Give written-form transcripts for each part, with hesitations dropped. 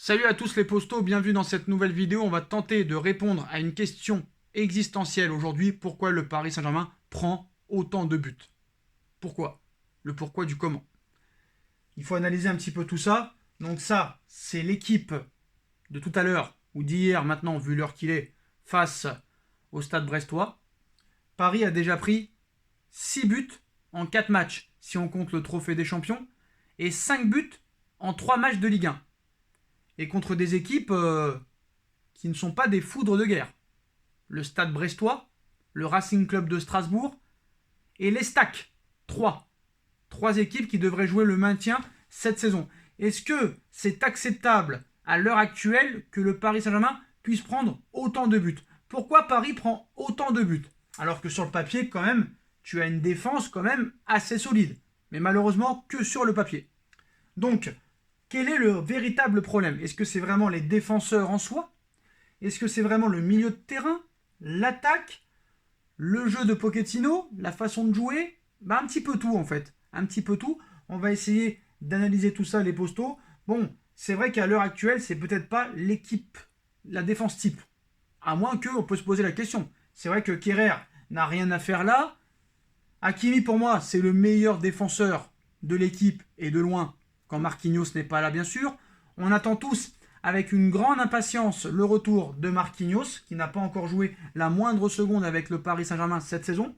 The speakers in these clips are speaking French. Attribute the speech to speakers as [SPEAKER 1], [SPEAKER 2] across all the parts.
[SPEAKER 1] Salut à tous les postos, bienvenue dans cette nouvelle vidéo. On va tenter de répondre à une question existentielle aujourd'hui. Pourquoi le Paris Saint-Germain prend autant de buts? Pourquoi? Le pourquoi du comment. Il faut analyser un petit peu tout ça. Donc ça, c'est l'équipe de tout à l'heure, ou d'hier maintenant, vu l'heure qu'il est, face au Stade Brestois. Paris a déjà pris 6 buts en 4 matchs, si on compte le trophée des champions, et 5 buts en 3 matchs de Ligue 1. Et contre des équipes qui ne sont pas des foudres de guerre. Le Stade Brestois, le Racing Club de Strasbourg et l'Estac. 3 équipes qui devraient jouer le maintien cette saison. Est-ce que c'est acceptable à l'heure actuelle que le Paris Saint-Germain puisse prendre autant de buts? Pourquoi Paris prend autant de buts? Alors que sur le papier, quand même, tu as une défense quand même assez solide. Mais malheureusement, que sur le papier. Donc, quel est le véritable problème? Est-ce que c'est vraiment les défenseurs en soi? Est-ce que c'est vraiment le milieu de terrain? L'attaque? Le jeu de Pochettino? La façon de jouer? Un petit peu tout en fait. Un petit peu tout. On va essayer d'analyser tout ça, les postos. Bon, c'est vrai qu'à l'heure actuelle, c'est peut-être pas l'équipe, la défense type. À moins qu'on peut se poser la question. C'est vrai que Kehrer n'a rien à faire là. Hakimi, pour moi, c'est le meilleur défenseur de l'équipe et de loin, quand Marquinhos n'est pas là, bien sûr. On attend tous avec une grande impatience le retour de Marquinhos, qui n'a pas encore joué la moindre seconde avec le Paris Saint-Germain cette saison.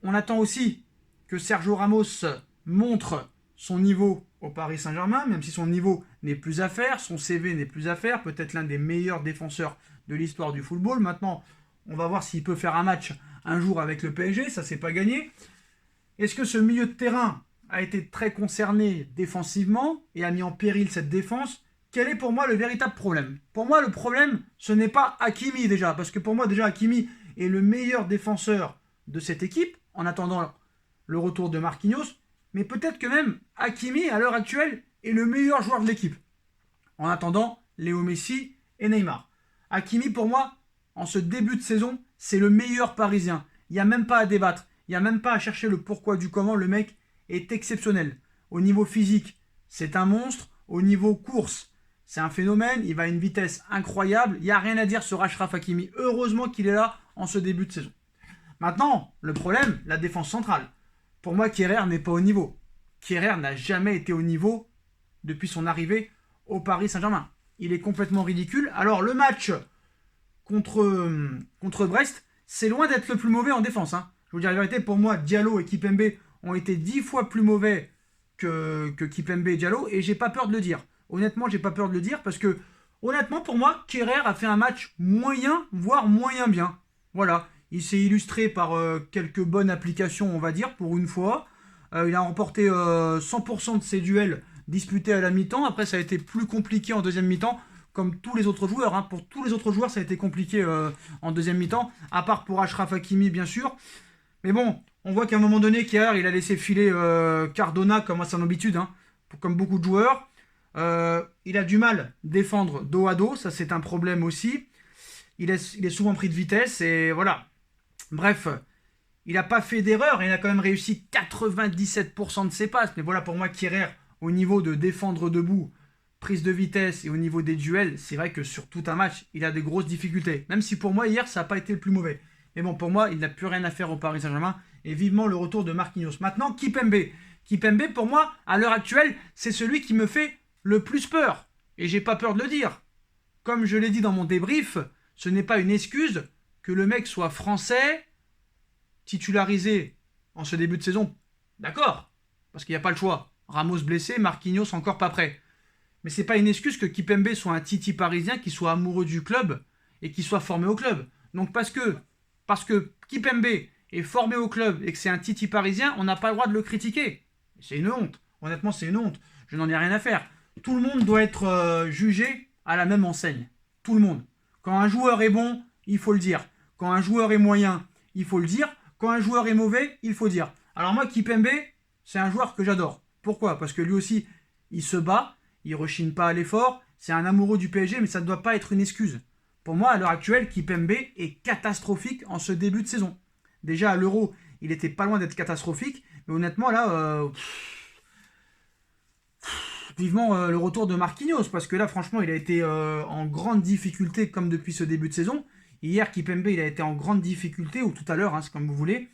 [SPEAKER 1] On attend aussi que Sergio Ramos montre son niveau au Paris Saint-Germain, même si son niveau n'est plus à faire, son CV n'est plus à faire, peut-être l'un des meilleurs défenseurs de l'histoire du football. Maintenant, on va voir s'il peut faire un match un jour avec le PSG, ça c'est pas gagné. Est-ce que ce milieu de terrain a été très concerné défensivement et a mis en péril cette défense? Quel est pour moi le véritable problème? Pour moi, le problème, ce n'est pas Hakimi déjà, parce que pour moi déjà Hakimi est le meilleur défenseur de cette équipe, en attendant le retour de Marquinhos, mais peut-être que même Hakimi, à l'heure actuelle, est le meilleur joueur de l'équipe, en attendant Léo Messi et Neymar. Hakimi, pour moi, en ce début de saison, c'est le meilleur Parisien. Il n'y a même pas à débattre, il n'y a même pas à chercher le pourquoi du comment. Le mec est exceptionnel. Au niveau physique, c'est un monstre. Au niveau course, c'est un phénomène. Il va à une vitesse incroyable. Il n'y a rien à dire sur Achraf Hakimi. Heureusement qu'il est là en ce début de saison. Maintenant, le problème, la défense centrale. Pour moi, Kehrer n'est pas au niveau. Kehrer n'a jamais été au niveau depuis son arrivée au Paris Saint-Germain. Il est complètement ridicule. Alors, le match contre Brest, c'est loin d'être le plus mauvais en défense. Je vous dis la vérité, pour moi, Diallo et Kipembe ont été 10 fois plus mauvais que Kipembe et Diallo, et j'ai pas peur de le dire. Honnêtement, j'ai pas peur de le dire, parce que, honnêtement, pour moi, Kehrer a fait un match moyen, voire moyen bien. Voilà, il s'est illustré par quelques bonnes applications, on va dire, pour une fois. Il a remporté 100% de ses duels disputés à la mi-temps. Après, ça a été plus compliqué en deuxième mi-temps, comme tous les autres joueurs. Pour tous les autres joueurs, ça a été compliqué en deuxième mi-temps, à part pour Achraf Hakimi, bien sûr. Mais bon, on voit qu'à un moment donné, Kehrer, il a laissé filer Cardona, comme à son habitude, comme beaucoup de joueurs. Il a du mal à défendre dos à dos, ça c'est un problème aussi. Il est souvent pris de vitesse, et voilà. Bref, il n'a pas fait d'erreur, il a quand même réussi 97% de ses passes. Mais voilà, pour moi, Kehrer, au niveau de défendre debout, prise de vitesse et au niveau des duels, c'est vrai que sur tout un match, il a des grosses difficultés. Même si pour moi, hier, ça n'a pas été le plus mauvais. Mais bon, pour moi, il n'a plus rien à faire au Paris Saint-Germain. Et vivement le retour de Marquinhos. Maintenant, Kipembe. Kipembe, pour moi, à l'heure actuelle, c'est celui qui me fait le plus peur. Et j'ai pas peur de le dire. Comme je l'ai dit dans mon débrief, ce n'est pas une excuse que le mec soit français, titularisé en ce début de saison. D'accord, parce qu'il n'y a pas le choix. Ramos blessé, Marquinhos encore pas prêt. Mais c'est pas une excuse que Kipembe soit un titi parisien, qui soit amoureux du club et qui soit formé au club. Donc parce que Kipembe est formé au club et que c'est un titi parisien, on n'a pas le droit de le critiquer. C'est une honte. Honnêtement, c'est une honte. Je n'en ai rien à faire. Tout le monde doit être jugé à la même enseigne. Tout le monde. Quand un joueur est bon, il faut le dire. Quand un joueur est moyen, il faut le dire. Quand un joueur est mauvais, il faut dire. Alors moi, Kipembe, c'est un joueur que j'adore. Pourquoi? Parce que lui aussi, il se bat, il rechigne pas à l'effort. C'est un amoureux du PSG, mais ça ne doit pas être une excuse. Pour moi, à l'heure actuelle, Kipembe est catastrophique en ce début de saison. Déjà, à l'Euro, il était pas loin d'être catastrophique. Mais honnêtement, là, vivement le retour de Marquinhos, parce que là, franchement, il a été en grande difficulté comme depuis ce début de saison. Hier, Kimpembe, il a été en grande difficulté, ou tout à l'heure, hein, c'est comme vous voulez.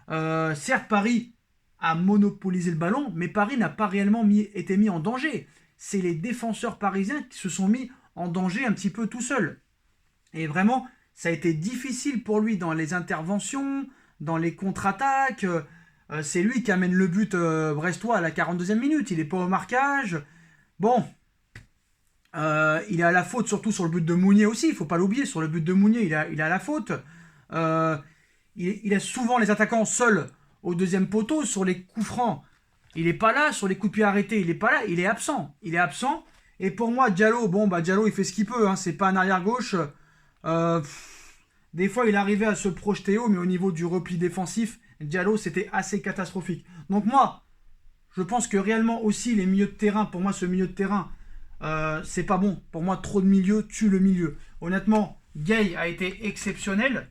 [SPEAKER 1] Certes, Paris a monopolisé le ballon, mais Paris n'a pas réellement été mis en danger. C'est les défenseurs parisiens qui se sont mis en danger un petit peu tout seuls. Et vraiment, ça a été difficile pour lui dans les interventions, dans les contre-attaques. C'est lui qui amène le but brestois à la 42e minute. Il n'est pas au marquage. Bon, il a la faute surtout sur le but de Mounier aussi. Il ne faut pas l'oublier. Sur le but de Mounier, il a la faute. Il laisse souvent les attaquants seuls au deuxième poteau. Sur les coups francs, il n'est pas là. Sur les coups de pied arrêtés, il n'est pas là. Il est absent. Il est absent. Et pour moi, Diallo, Diallo, il fait ce qu'il peut. Hein. C'est pas un arrière-gauche. Des fois, il arrivait à se projeter haut, mais au niveau du repli défensif, Diallo, c'était assez catastrophique. Donc moi, je pense que réellement aussi, les milieux de terrain, pour moi, ce milieu de terrain, c'est pas bon. Pour moi, trop de milieu tue le milieu. Honnêtement, Gay a été exceptionnel.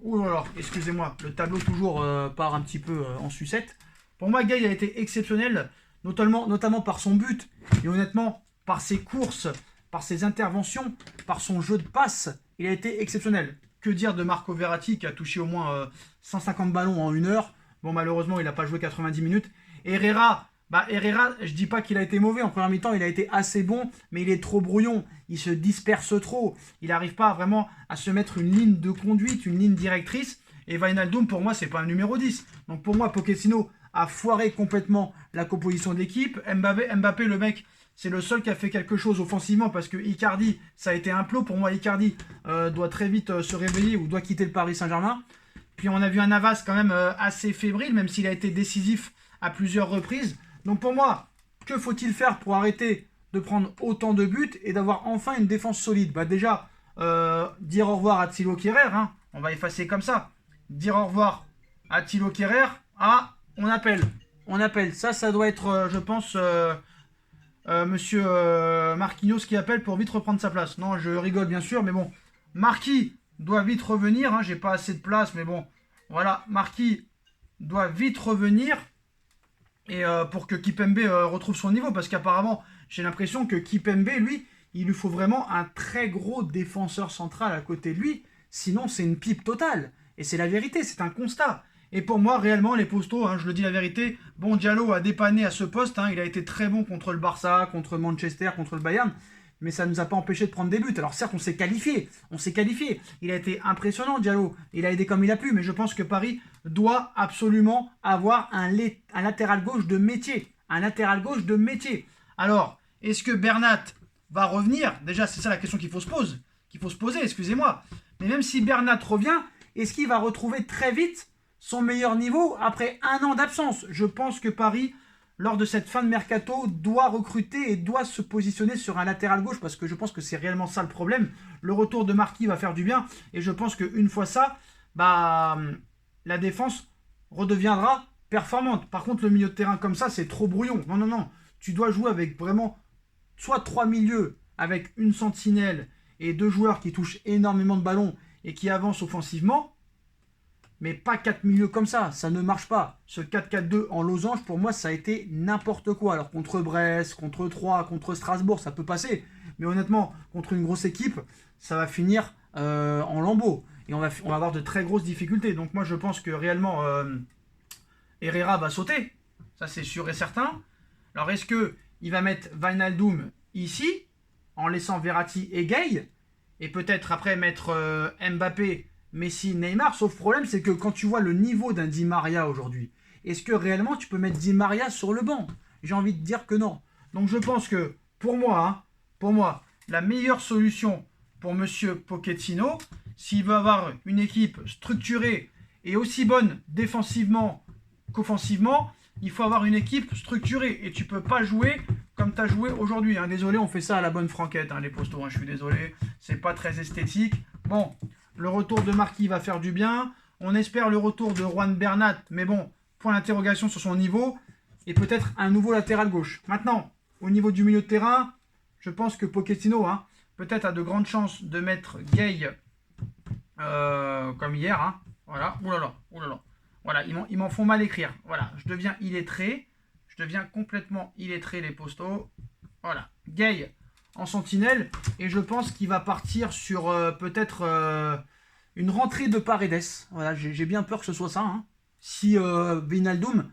[SPEAKER 1] Ouh là là, excusez-moi, le tableau toujours part un petit peu en sucette. Pour moi, Gay a été exceptionnel, notamment par son but, et honnêtement, par ses courses, par ses interventions, par son jeu de passe, il a été exceptionnel. Que dire de Marco Verratti qui a touché au moins 150 ballons en 1 heure. Bon, malheureusement, il n'a pas joué 90 minutes. Et Herrera, je dis pas qu'il a été mauvais. En première mi-temps, il a été assez bon, mais il est trop brouillon. Il se disperse trop. Il n'arrive pas vraiment à se mettre une ligne de conduite, une ligne directrice. Et Wijnaldum, pour moi, c'est pas un numéro 10. Donc pour moi, Pochettino a foiré complètement la composition de l'équipe. Mbappé, le mec, c'est le seul qui a fait quelque chose offensivement parce que Icardi, ça a été un plot. Pour moi, Icardi doit très vite se réveiller ou doit quitter le Paris Saint-Germain. Puis on a vu un Navas quand même assez fébrile, même s'il a été décisif à plusieurs reprises. Donc pour moi, que faut-il faire pour arrêter de prendre autant de buts et d'avoir enfin une défense solide? Déjà, dire au revoir à Thilo Kehrer, hein, on va effacer comme ça. Dire au revoir à Thilo Kehrer, on appelle. Ça doit être, je pense... Monsieur Marquinhos qui appelle pour vite reprendre sa place. Non, je rigole bien sûr, mais bon. Marquis doit vite revenir. Hein, j'ai pas assez de place, mais bon. Voilà, Marquis doit vite revenir. Et pour que Kimpembe retrouve son niveau. Parce qu'apparemment, j'ai l'impression que Kimpembe, lui, il lui faut vraiment un très gros défenseur central à côté de lui. Sinon, c'est une pipe totale. Et c'est la vérité, c'est un constat. Et pour moi, réellement, les postos, je le dis la vérité, Diallo a dépanné à ce poste. Il a été très bon contre le Barça, contre Manchester, contre le Bayern. Mais ça ne nous a pas empêché de prendre des buts. Alors certes, on s'est qualifié. Il a été impressionnant, Diallo. Il a aidé comme il a pu. Mais je pense que Paris doit absolument avoir un latéral gauche de métier. Alors, est-ce que Bernat va revenir? Déjà, c'est ça la question qu'il faut se poser. Excusez-moi. Mais même si Bernat revient, est-ce qu'il va retrouver très vite son meilleur niveau après 1 an d'absence? Je pense que Paris, lors de cette fin de mercato, doit recruter et doit se positionner sur un latéral gauche parce que je pense que c'est réellement ça le problème. Le retour de Marquis va faire du bien et je pense qu'une fois ça, la défense redeviendra performante. Par contre, le milieu de terrain comme ça, c'est trop brouillon. Non. Tu dois jouer avec vraiment soit 3 milieux avec une sentinelle et 2 joueurs qui touchent énormément de ballons et qui avancent offensivement. Mais pas 4 milieux comme ça ne marche pas. Ce 4-4-2 en losange, pour moi, ça a été n'importe quoi. Alors contre Brest, contre Troyes, contre Strasbourg, ça peut passer. Mais honnêtement, contre une grosse équipe, ça va finir en lambeaux. Et on va avoir de très grosses difficultés. Donc moi, je pense que réellement, Herrera va sauter. Ça, c'est sûr et certain. Alors est-ce qu'il va mettre Wijnaldum ici, en laissant Verratti et Gay, et peut-être après mettre Mbappé, Messi, Neymar? Sauf problème, c'est que quand tu vois le niveau d'un Di Maria aujourd'hui, est-ce que réellement tu peux mettre Di Maria sur le banc? J'ai envie de dire que non. Donc je pense que pour moi, la meilleure solution pour Monsieur Pochettino, s'il veut avoir une équipe structurée et aussi bonne défensivement qu'offensivement, il faut avoir une équipe structurée. Et tu peux pas jouer comme tu as joué aujourd'hui. Désolé, on fait ça à la bonne franquette, les postos. Je suis désolé, c'est pas très esthétique. Bon. Le retour de Marquis va faire du bien. On espère le retour de Juan Bernat. Mais bon, point d'interrogation sur son niveau. Et peut-être un nouveau latéral gauche. Maintenant, au niveau du milieu de terrain, je pense que Pochettino peut-être a de grandes chances de mettre Gay comme hier. Voilà. Ouh là là. Voilà, ils m'en font mal écrire. Voilà, je deviens illettré. deviens complètement illettré, les postos. Voilà. Gay en sentinelle. Et je pense qu'il va partir sur peut-être une rentrée de Paredes. Voilà, j'ai bien peur que ce soit ça. Hein. Si Wijnaldum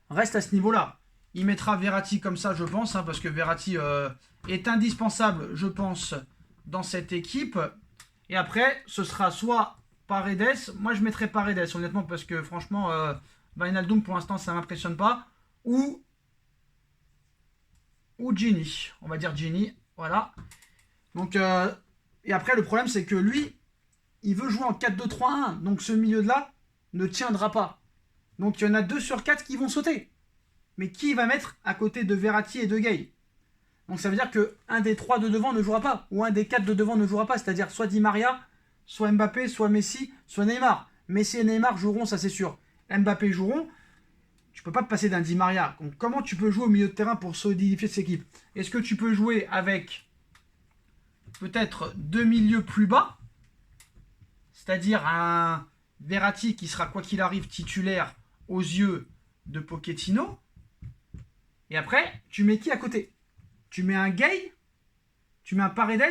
[SPEAKER 1] reste à ce niveau-là. Il mettra Verratti comme ça, je pense, hein, parce que Verratti est indispensable, je pense, dans cette équipe. Et après, ce sera soit Paredes. Moi, je mettrais Paredes, honnêtement, parce que franchement, Wijnaldum, pour l'instant, ça ne m'impressionne pas. Ou Gini. On va dire Gini. Voilà. Donc, et après, le problème, c'est que lui, il veut jouer en 4-2-3-1. Donc, ce milieu-là ne tiendra pas. Donc, il y en a 2 sur 4 qui vont sauter. Mais qui va mettre à côté de Verratti et de Gay? Donc ça veut dire qu'un des 3 de devant ne jouera pas. Ou un des 4 de devant ne jouera pas. C'est-à-dire soit Di Maria, soit Mbappé, soit Messi, soit Neymar. Messi et Neymar joueront, ça c'est sûr. Mbappé joueront. Tu ne peux pas te passer d'un Di Maria. Donc comment tu peux jouer au milieu de terrain pour solidifier cette équipe? Est-ce que tu peux jouer avec peut-être 2 milieux plus bas? C'est-à-dire un Verratti qui sera quoi qu'il arrive titulaire aux yeux de Pochettino. Et après, tu mets qui à côté? Tu mets un Gay? Tu mets un Paredes?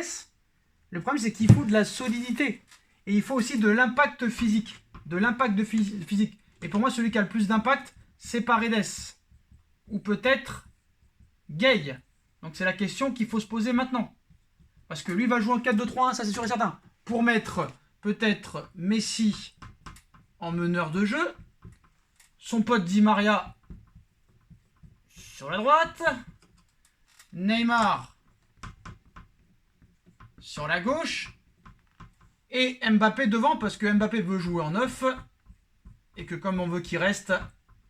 [SPEAKER 1] Le problème, c'est qu'il faut de la solidité. Et il faut aussi de l'impact physique. Physique. Et pour moi, celui qui a le plus d'impact, c'est Paredes. Ou peut-être Gay. Donc c'est la question qu'il faut se poser maintenant. Parce que lui va jouer en 4-2-3-1, ça c'est sûr et certain. Pour mettre peut-être Messi en meneur de jeu. Son pote Di Maria sur la droite, Neymar sur la gauche, et Mbappé devant, parce que Mbappé veut jouer en 9, et que comme on veut qu'il reste,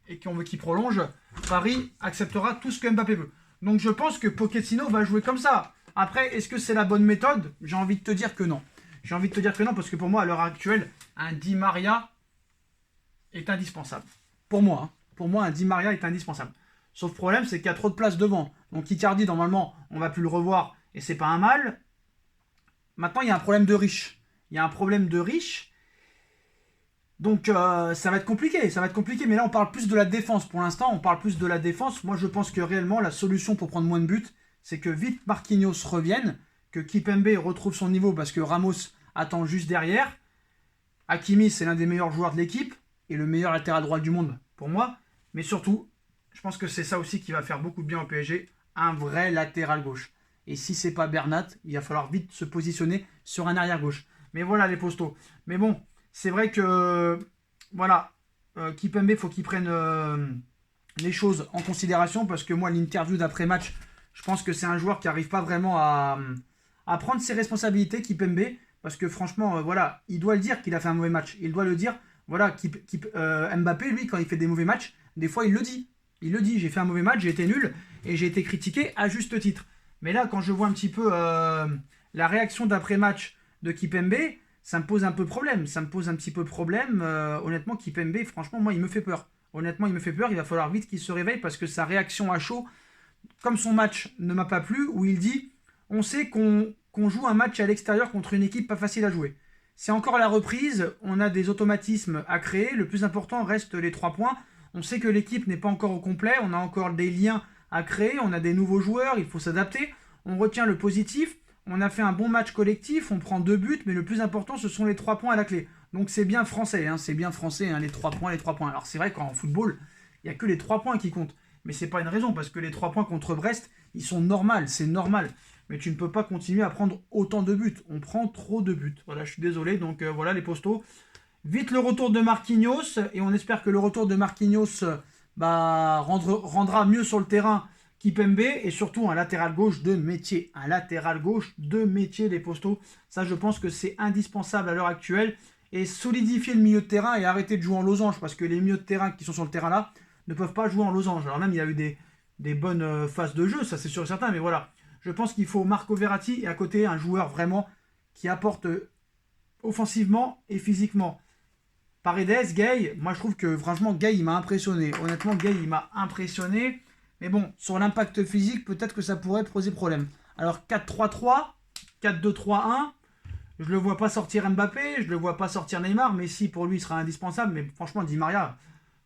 [SPEAKER 1] et qu'on veut qu'il prolonge, Paris acceptera tout ce que Mbappé veut. Donc je pense que Pochettino va jouer comme ça. Après, est-ce que c'est la bonne méthode? J'ai envie de te dire que non. J'ai envie de te dire que non, parce que pour moi, à l'heure actuelle, un Di Maria est indispensable. Pour moi, un Di Maria est indispensable. Sauf problème, c'est qu'il y a trop de place devant. Donc Icardi, normalement, on va plus le revoir et c'est pas un mal. Maintenant, il y a un problème de riche. Donc ça va être compliqué. Mais là, on parle plus de la défense. Pour l'instant, on parle plus de la défense. Moi, je pense que réellement, la solution pour prendre moins de buts, c'est que vite Marquinhos revienne, que Kimpembe retrouve son niveau parce que Ramos attend juste derrière. Hakimi, c'est l'un des meilleurs joueurs de l'équipe et le meilleur latéral droit du monde pour moi. Mais surtout, je pense que c'est ça aussi qui va faire beaucoup de bien au PSG, un vrai latéral gauche. Et si c'est pas Bernat, il va falloir vite se positionner sur un arrière gauche. Mais voilà les postos. Mais bon, c'est vrai que voilà, Kimpembe, faut qu'il prenne les choses en considération parce que moi, l'interview d'après-match, je pense que c'est un joueur qui n'arrive pas vraiment à prendre ses responsabilités, Kimpembe, parce que franchement, voilà, il doit le dire qu'il a fait un mauvais match. Il doit le dire. Voilà, Mbappé, lui, quand il fait des mauvais matchs, des fois, il le dit. Il le dit, j'ai fait un mauvais match, j'ai été nul, et j'ai été critiqué à juste titre. Mais là, quand je vois un petit peu la réaction d'après-match de Kimpembe, ça me pose un peu problème. Honnêtement, Kimpembe, franchement, moi, il me fait peur. Il va falloir vite qu'il se réveille, parce que sa réaction à chaud, comme son match ne m'a pas plu, où il dit, on sait qu'on joue un match à l'extérieur contre une équipe pas facile à jouer. C'est encore la reprise, on a des automatismes à créer, le plus important reste les 3 points. On sait que l'équipe n'est pas encore au complet, on a encore des liens à créer, on a des nouveaux joueurs, il faut s'adapter. On retient le positif, on a fait un bon match collectif, on prend 2 buts, mais le plus important, ce sont les 3 points à la clé. Donc c'est bien français, les 3 points. Alors c'est vrai qu'en football, il n'y a que les 3 points qui comptent. Mais c'est pas une raison, parce que les 3 points contre Brest, ils sont normaux, c'est normal. Mais tu ne peux pas continuer à prendre autant de buts. On prend trop de buts. Voilà, je suis désolé. Donc voilà les postos. Vite le retour de Marquinhos. Et on espère que le retour de Marquinhos rendra mieux sur le terrain Kimpembe. Et surtout un latéral gauche de métier. Les postos. Ça, je pense que c'est indispensable à l'heure actuelle. Et solidifier le milieu de terrain et arrêter de jouer en losange. Parce que les milieux de terrain qui sont sur le terrain là ne peuvent pas jouer en losange. Alors même, il y a eu des bonnes phases de jeu. Ça, c'est sûr et certain. Mais voilà. Je pense qu'il faut Marco Verratti et à côté un joueur vraiment qui apporte offensivement et physiquement. Paredes, Gay, moi je trouve que franchement Gay il m'a impressionné. Honnêtement Gay il m'a impressionné. Mais bon, sur l'impact physique, peut-être que ça pourrait poser problème. Alors 4-3-3, 4-2-3-1, je le vois pas sortir Mbappé, je le vois pas sortir Neymar. Messi pour lui il sera indispensable. Mais franchement Di Maria,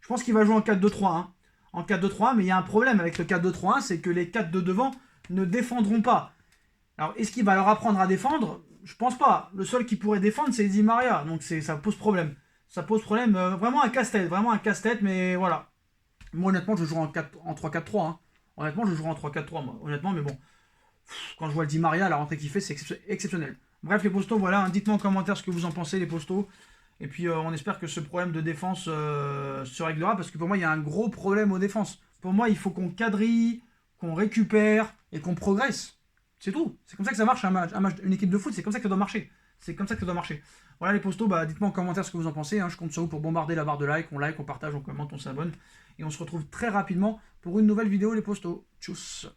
[SPEAKER 1] je pense qu'il va jouer en 4-2-3-1. en 4-2-3-1, mais il y a un problème avec le 4-2-3-1, c'est que les 4 de devant ne défendront pas. Alors, est-ce qu'il va leur apprendre à défendre? Je pense pas. Le seul qui pourrait défendre, c'est Di Maria. Donc, ça pose problème. Ça pose problème. Vraiment un casse-tête. Vraiment un casse-tête, mais voilà. Moi, honnêtement, je jouerai en 3-4-3. Hein. Honnêtement, je jouerai en 3-4-3, moi. Honnêtement, mais bon. Quand je vois le Di Maria, la rentrée qu'il fait, c'est exceptionnel. Bref, les postos, voilà. Hein, dites-moi en commentaire ce que vous en pensez, les postos. Et puis, on espère que ce problème de défense se réglera. Parce que pour moi, il y a un gros problème aux défenses. Pour moi, il faut qu'on quadrille, qu'on récupère et qu'on progresse. C'est tout. C'est comme ça que ça marche, une équipe de foot, c'est comme ça que ça doit marcher. C'est comme ça que ça doit marcher. Voilà les postos, dites-moi en commentaire ce que vous en pensez. Hein. Je compte sur vous pour bombarder la barre de like, on partage, on commente, on s'abonne. Et on se retrouve très rapidement pour une nouvelle vidéo les postos. Tchuss.